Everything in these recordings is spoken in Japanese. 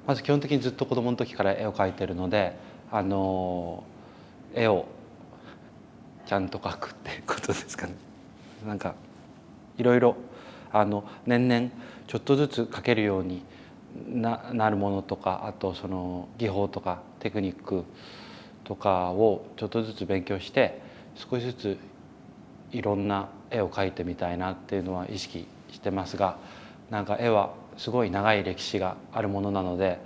まず基本的にずっと子供の時から絵を描いてるので、絵をちゃんと描くってことですかね。なんかいろいろ年々ちょっとずつ描けるようになるものとか、あとその技法とかテクニックとかをちょっとずつ勉強して、少しずついろんな絵を描いてみたいなっていうのは意識してますが、なんか絵はすごい長い歴史があるものなので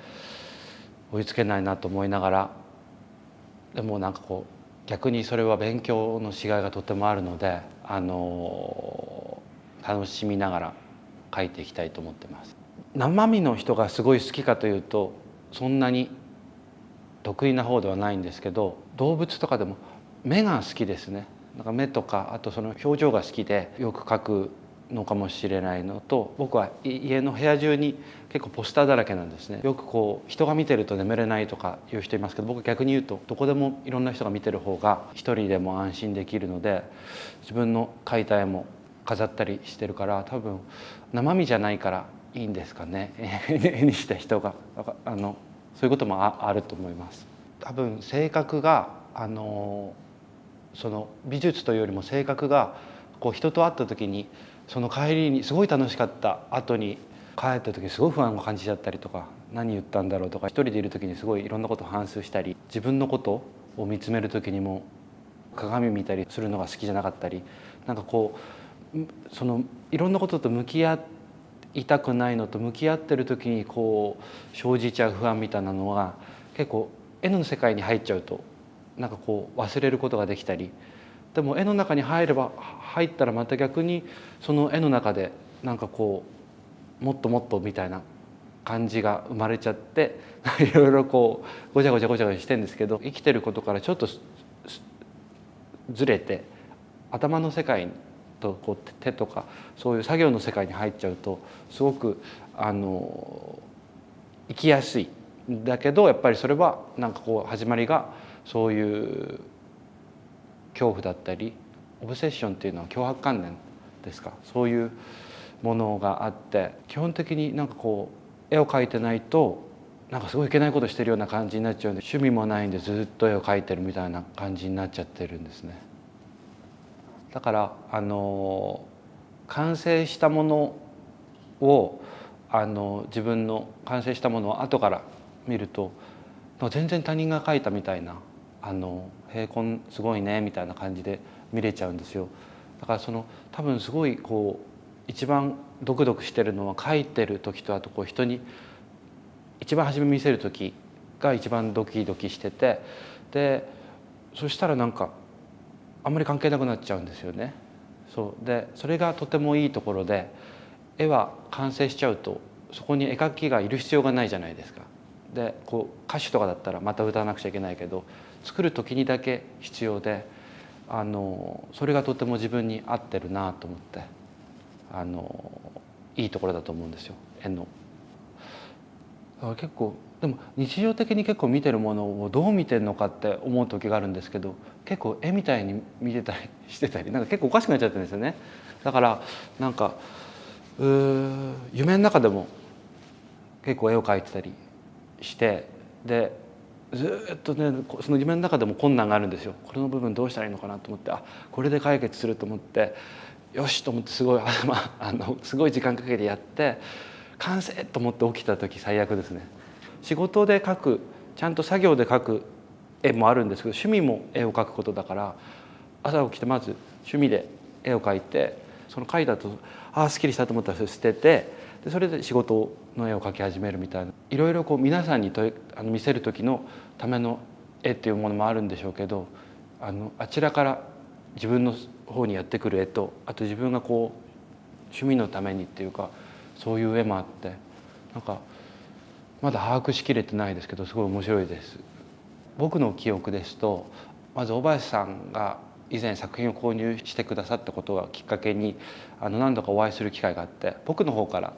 追いつけないなと思いながら、でもなんかこう逆にそれは勉強のしがいがとてもあるので、楽しみながら描いていきたいと思ってます。生身の人がすごい好きかというとそんなに得意な方ではないんですけど、動物とかでも目が好きですね。なんか目とか、あとその表情が好きでよく描くのかもしれないのと、僕は家の部屋中に結構ポスターだらけなんですね。よくこう人が見てると眠れないとかいう人いますけど、僕は逆に言うとどこでもいろんな人が見てる方が一人でも安心できるので、自分の描いた絵も飾ったりしてるから、多分生身じゃないからいいんですかね絵にした人がそういうこともあると思います。多分性格がその美術というよりも性格がこう人と会った時に、その帰りにすごい楽しかった後に帰った時にすごい不安を感じちゃったりとか、何言ったんだろうとか、一人でいる時にすごいいろんなことを反芻したり、自分のことを見つめる時にも鏡見たりするのが好きじゃなかったり、なんかこうそのいろんなことと向き合いたくないのと向き合ってる時にこう生じちゃう不安みたいなのが、結構絵の世界に入っちゃうとなんかこう忘れることができたり、でも絵の中に入ったらまた逆にその絵の中でなんかこうもっともっとみたいな感じが生まれちゃっていろいろこうごちゃごちゃごちゃごちゃしてるんですけど、生きてることからちょっとずれて頭の世界とこう手とかそういう作業の世界に入っちゃうと、すごく生きやすいんだけど、やっぱりそれはなんかこう始まりがそういう恐怖だったり、オブセッションっていうのは強迫観念ですか、そういうものがあって、基本的になんかこう絵を描いてないとなんかすごいいけないことしてるような感じになっちゃうんで、趣味もないんでずっと絵を描いてるみたいな感じになっちゃってるんですね。だから完成したものを自分の完成したものを後から見ると全然他人が描いたみたいな平行すごいねみたいな感じで見れちゃうんですよ。だから多分すごいこう一番ドクドクしてるのは描いてる時と、あとこう人に一番初め見せる時が一番ドキドキしてて、でそしたらなんかあんまり関係なくなっちゃうんですよね。そうでそれがとてもいいところで、絵は完成しちゃうとそこに絵描きがいる必要がないじゃないですか。でこう歌手とかだったらまた歌わなくちゃいけないけど、作る時にだけ必要でそれがとても自分に合ってるなと思っていいところだと思うんですよ、絵の。だから結構でも日常的に結構見てるものをどう見てるのかって思う時があるんですけど、結構絵みたいに見てたりしてたり、なんか結構おかしくなっちゃってるんですよね。だからなんか夢の中でも結構絵を描いてたりして、でずっとねその夢の中でも困難があるんですよ。これの部分どうしたらいいのかなと思って、これで解決すると思ってよしと思ってすごいすごい時間かけてやって完成と思って起きた時最悪ですね。仕事で描く、ちゃんと作業で描く絵もあるんですけど、趣味も絵を描くことだから、朝起きてまず趣味で絵を描いて、その描いたとすっきりしたと思ったらそれ捨てて、でそれで仕事の絵を描き始めるみたいな、いろいろこう皆さんに見せる時のための絵っていうものもあるんでしょうけど、あちらから自分の方にやってくる絵と、あと自分がこう趣味のためにっていうかそういう絵もあって、なんかまだ把握しきれてないですけどすごい面白いです。僕の記憶ですと、まず小林さんが以前作品を購入してくださったことがきっかけに何度かお会いする機会があって、僕の方から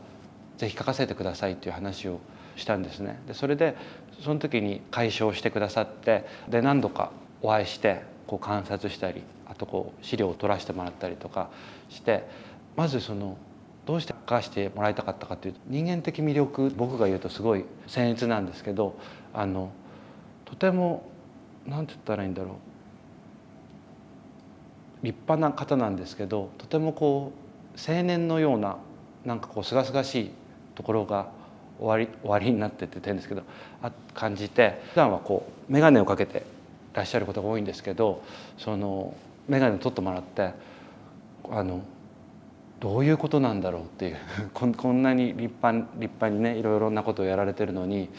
ぜひ描かせてくださいっていう話をしたんですね。でそれでその時に解消してくださって、で何度かお会いしてこう観察したり、あとこう資料を取らせてもらったりとかして、まずどうして書かせてもらいたかったかというと、人間的魅力、僕が言うとすごい僭越なんですけど、とても何て言ったらいいんだろう、立派な方なんですけど、とてもこう青年のようななんかこう清々しいところが終わりになってって言ってるんですけど、感じて、普段はこう眼鏡をかけてらっしゃることが多いんですけど、その眼鏡を取ってもらってどういうことなんだろうっていうこんなに立派にねいろいろなことをやられてるのに、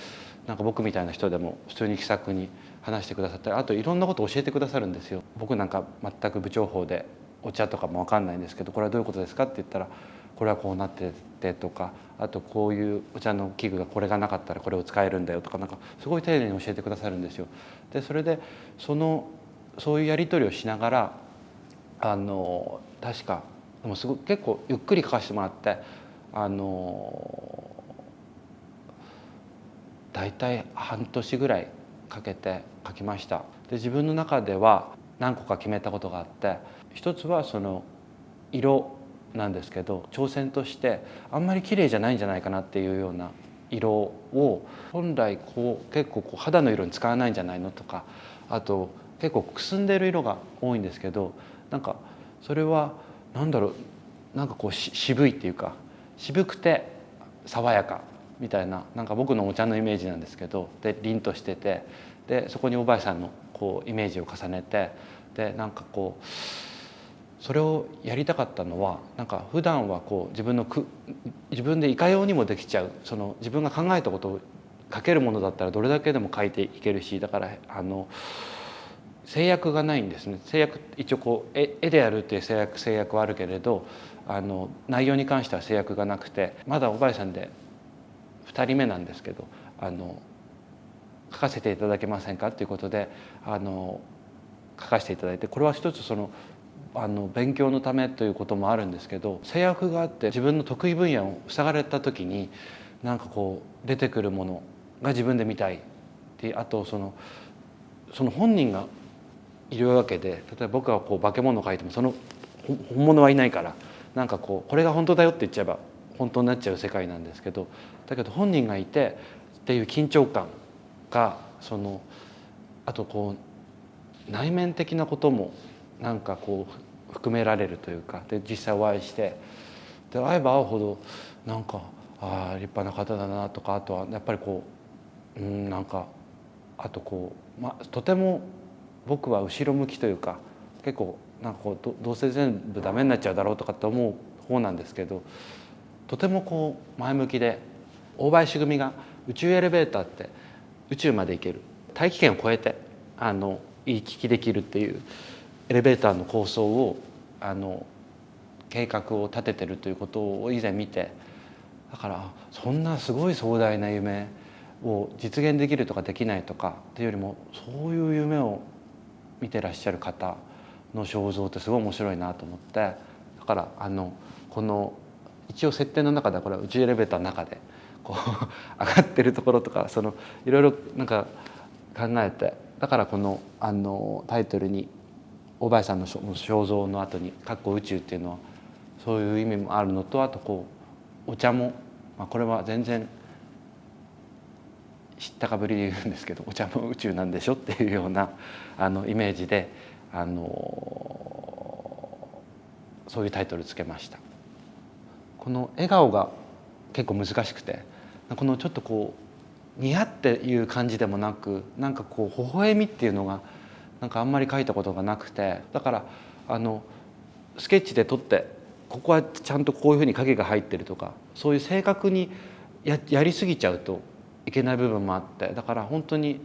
なんか僕みたいな人でも普通に気さくに話してくださったり、あといろんなことを教えてくださるんですよ。僕なんか全く部長法でお茶とかも分かんないんですけど、これはどういうことですかって言ったら、これはこうなっててとか、あとこういうお茶の器具がこれがなかったらこれを使えるんだよとか、なんかすごい丁寧に教えてくださるんですよ。でそれでそういうやり取りをしながら確かでもすごい結構ゆっくり書かせてもらって、大体半年ぐらいかけて書きました。で自分の中では何個か決めたことがあって、一つはその色なんですけど、挑戦としてあんまり綺麗じゃないんじゃないかなっていうような色を本来結構肌の色に使わないんじゃないのとか、あと結構くすんでる色が多いんですけど、なんかそれはなんだろう、なんかこう渋いっていうか、渋くて爽やかみたいな、なんか僕のお茶のイメージなんですけど、で凛としてて、でそこにおばあさんのこうイメージを重ねて、でなんかこうそれをやりたかったのは、なんか普段はこう自分でいかようにもできちゃう、その自分が考えたことを書けるものだったらどれだけでも書いていけるし、だから制約がないんですね。一応こう絵でやるっていう制約はあるけれど、内容に関しては制約がなくて、まだおばあさんで2人目なんですけど、書かせていただけませんかということで書かせていただいて、これは一つ勉強のためということもあるんですけど、制約があって自分の得意分野を塞がれた時に、なんかこう出てくるものが自分で見たいっていう、あとその本人がいるわけで、例えば僕がこう化け物を描いてもその本物はいないから、なんかこれが本当だよって言っちゃえば本当になっちゃう世界なんですけど、だけど本人がいてっていう緊張感が、あとこう内面的なこともなんかこう含められるというか、で実際お会いして、で会えば会うほどなんか立派な方だなとか、あとはやっぱりこうなんかあとこう、とても僕は後ろ向きというか、結構なんかこうどうせ全部ダメになっちゃうだろうとかって思う方なんですけど、とてもこう前向きで、大林組が宇宙エレベーターって宇宙まで行ける、大気圏を越えて行き来できるっていうエレベーターの構想を計画を立ててるということを以前見て、だからそんなすごい壮大な夢を実現できるとかできないとかっていうよりも、そういう夢を見てらっしゃる方の肖像ってすごい面白いなと思って、だからこの一応設定の中ではこれは宇宙エレベーターの中でこう上がってるところとか、いろいろなんか考えて、だからこのタイトルに大林さんの肖像の後に「宇宙」っていうのはそういう意味もあるのと、あとこうお茶も、これは全然知ったかぶりで言うんですけど、お茶も宇宙なんでしょっていうようなイメージでそういうタイトルつけました。この笑顔が結構難しくて、このちょっとこうニヤっていう感じでもなく、なんかこう微笑みっていうのがなんかあんまり書いたことがなくて、だからスケッチで撮ってここはちゃんとこういうふうに影が入ってるとか、そういう正確にやりすぎちゃうといけない部分もあって、だから本当に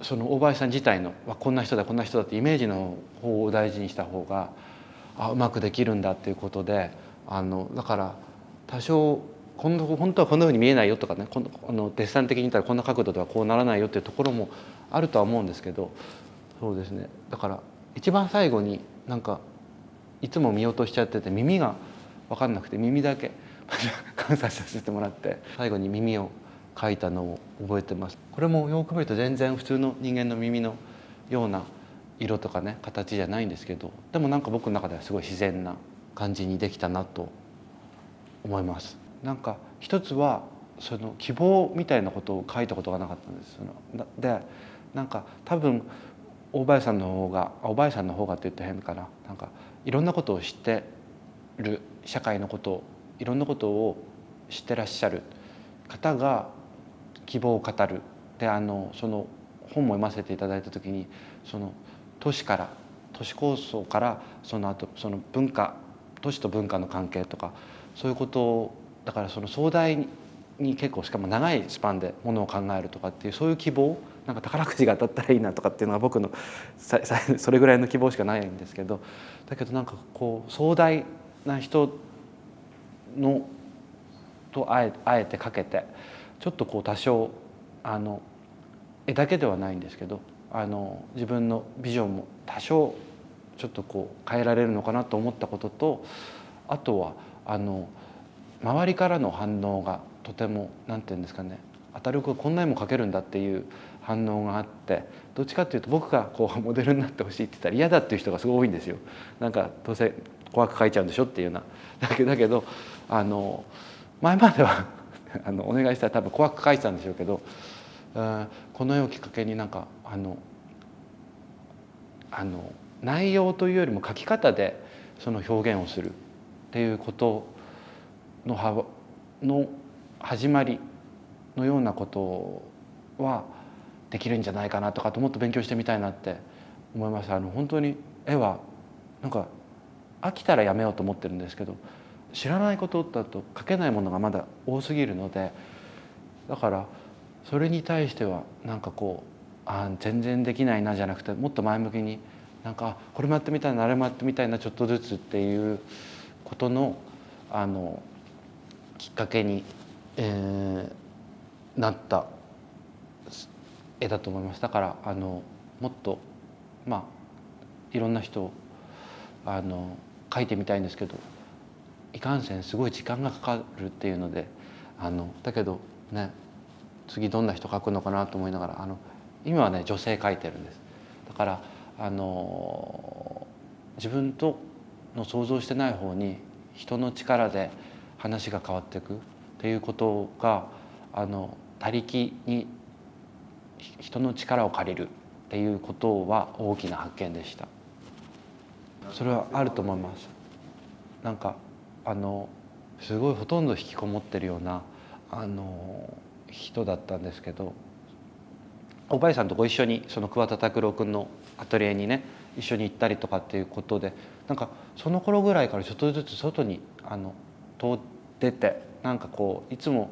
その大林さん自体のこんな人だこんな人だってイメージの方を大事にした方がうまくできるんだっていうことで、だから多少本当はこんなふうに見えないよとかね、デッサン的に言ったらこんな角度ではこうならないよっていうところもあるとは思うんですけど、そうですね、だから一番最後になんかいつも見落としちゃってて、耳が分かんなくて耳だけ観察させてもらって最後に耳を描いたのを覚えてます。これもよく見ると全然普通の人間の耳のような色とかね形じゃないんですけど、でもなんか僕の中ではすごい自然な感じにできたなと思います。なんか一つはその希望みたいなことを書いたことがなかったんです。でなんか多分大林さんの方がって言って変かな、なんかいろんなことを知ってる、社会のことをいろんなことを知ってらっしゃる方が希望を語る。でその本も読ませていただいた時に、その都市構想からその後その都市と文化の関係とかそういうことを、だからその壮大に結構しかも長いスパンでものを考えるとかっていう、そういう希望、なんか宝くじが当たったらいいなとかっていうのが僕のそれぐらいの希望しかないんですけど、だけどなんかこう壮大な人のとあえてかけてちょっとこう多少絵だけではないんですけど自分のビジョンも多少ちょっとこう変えられるのかなと思ったことと、あとは周りからの反応がとてもなんていうんですかね、当たる子こんなにも描けるんだっていう反応があって、どっちかっていうと僕がこうモデルになってほしいって言ったら嫌だっていう人がすごい多いんですよ。なんかどうせ怖く描いちゃうんでしょっていうような。だけど前まではお願いしたら多分怖く描いてたんでしょうけど、この絵をきっかけになんか内容というよりも描き方でその表現をするっていうことの始まりのようなことはできるんじゃないかなとかともっと勉強してみたいなって思います。本当に絵はなんか飽きたらやめようと思ってるんですけど、知らないことだと描けないものがまだ多すぎるので、だからそれに対してはなんかこう全然できないなじゃなくて、もっと前向きになんかこれもやってみたいなあれもやってみたいなちょっとずつっていうことのきっかけに、なった絵だと思います。だからもっといろんな人を描いてみたいんですけど、いかんせんすごい時間がかかるっていうのでだけどね、次どんな人描くのかなと思いながら今はね女性描いてるんです。だから自分の想像してない方に人の力で話が変わっていくっていうことが他力に人の力を借りるっていうことは大きな発見でした。それはあると思います。なんかすごいほとんど引きこもってるような人だったんですけど、おばあさんとご一緒にその桑田拓郎君のアトリエにね一緒に行ったりとかっていうことで、なんかその頃ぐらいからちょっとずつ外に出て、なんかこういつも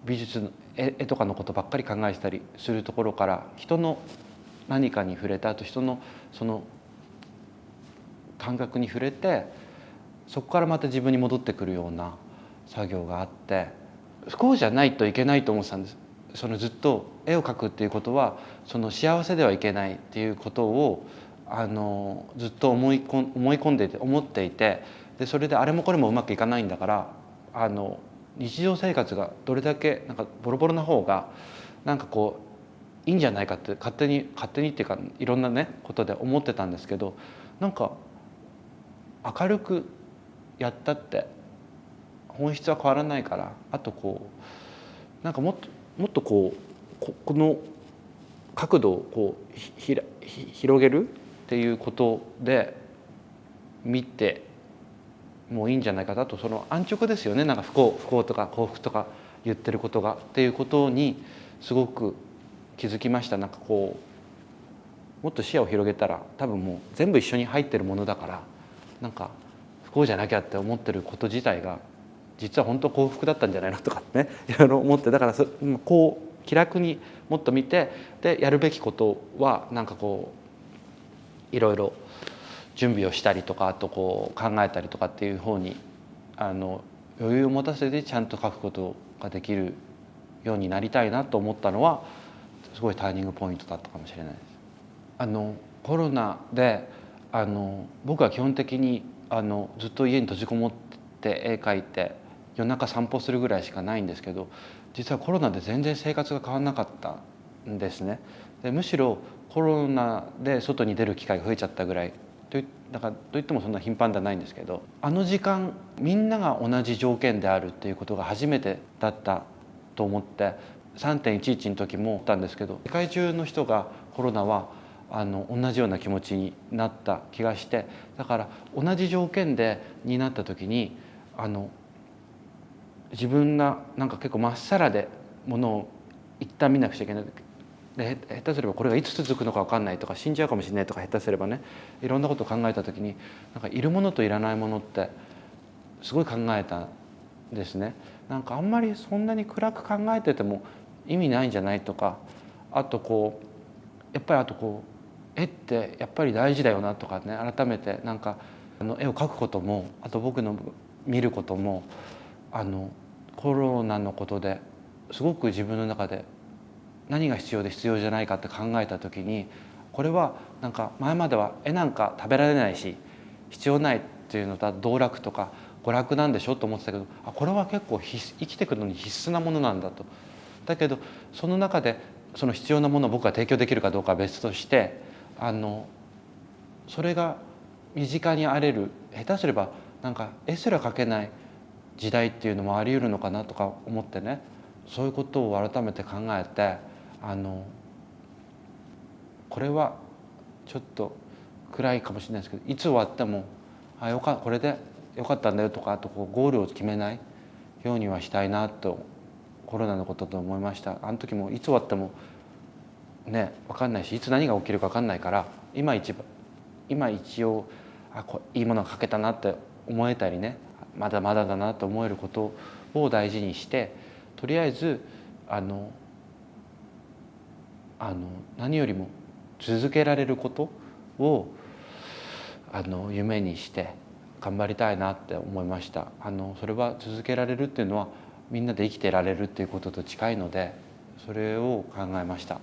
美術の絵とかのことばっかり考えてたりするところから、人の何かに触れた後人のその感覚に触れて、そこからまた自分に戻ってくるような作業があって、不幸じゃないといけないと思ってたんです。ずっと絵を描くっていうことは幸せではいけないっていうことをずっと思っていて、でそれであれもこれもうまくいかないんだから日常生活がどれだけなんかボロボロな方がなんかこういいんじゃないかって勝手にっていうかいろんなねことで思ってたんですけど、なんか明るくやったって本質は変わらないから、あとこうなんかもっとこの角度をこう広げるっていうことで見てもういいんじゃないかなと、その安直ですよね、なんか不幸とか幸福とか言ってることがっていうことにすごく気づきました。なんかこうもっと視野を広げたら多分もう全部一緒に入ってるものだから、なんか不幸じゃなきゃって思ってること自体が実は本当幸福だったんじゃないのとかねいろいろ思って、だからこう気楽にもっと見て、でやるべきことはなんかこういろいろ準備をしたりとか、あとこう考えたりとかっていう方に余裕を持たせてちゃんと書くことができるようになりたいなと思ったのはすごいターニングポイントだったかもしれないです。コロナで僕は基本的にずっと家に閉じこもって絵描いて夜中散歩するぐらいしかないんですけど、実はコロナで全然生活が変わらなかったんですね。でむしろコロナで外に出る機会が増えちゃったぐらいっだからといってもそんな頻繁ではないんですけど、あの時間みんなが同じ条件であるっていうことが初めてだったと思って、3.11の時も思ったんですけど、世界中の人がコロナは同じような気持ちになった気がして、だから同じ条件になった時に自分がなんか結構まっさらでものを一旦見なくちゃいけない。で下手すればこれがいつ続くのか分かんないとか、死んじゃうかもしれないとか、下手すればね、いろんなことを考えた時に、なんかいるものといらないものってすごい考えたんですね。なんかあんまりそんなに暗く考えてても意味ないんじゃないとか、あとやっぱり絵ってやっぱり大事だよなとかね、改めてなんか絵を描くことも、あと僕の見ることもコロナのことですごく自分の中で何が必要で必要じゃないかって考えた時に、これはなんか前までは絵なんか食べられないし必要ないっていうのと道楽とか娯楽なんでしょと思ってたけど、これは結構生きていくのに必須なものなんだと。だけどその中でその必要なものを僕が提供できるかどうかは別として、それが身近にあれる、下手すればなんか絵すら描けない時代っていうのもあり得るのかなとか思ってね、そういうことを改めて考えて、これはちょっと暗いかもしれないですけど、いつ終わってもこれでよかったんだよとか、あとゴールを決めないようにはしたいなとコロナのことと思いました。あの時もいつ終わってもね分かんないし、いつ何が起きるか分かんないから、今一応いいものが描けたなって思えたりね、まだまだだなと思えることを大事にして、とりあえず何よりも続けられることを夢にして頑張りたいなって思いました。それは続けられるっていうのはみんなで生きてられるっていうことと近いので、それを考えました。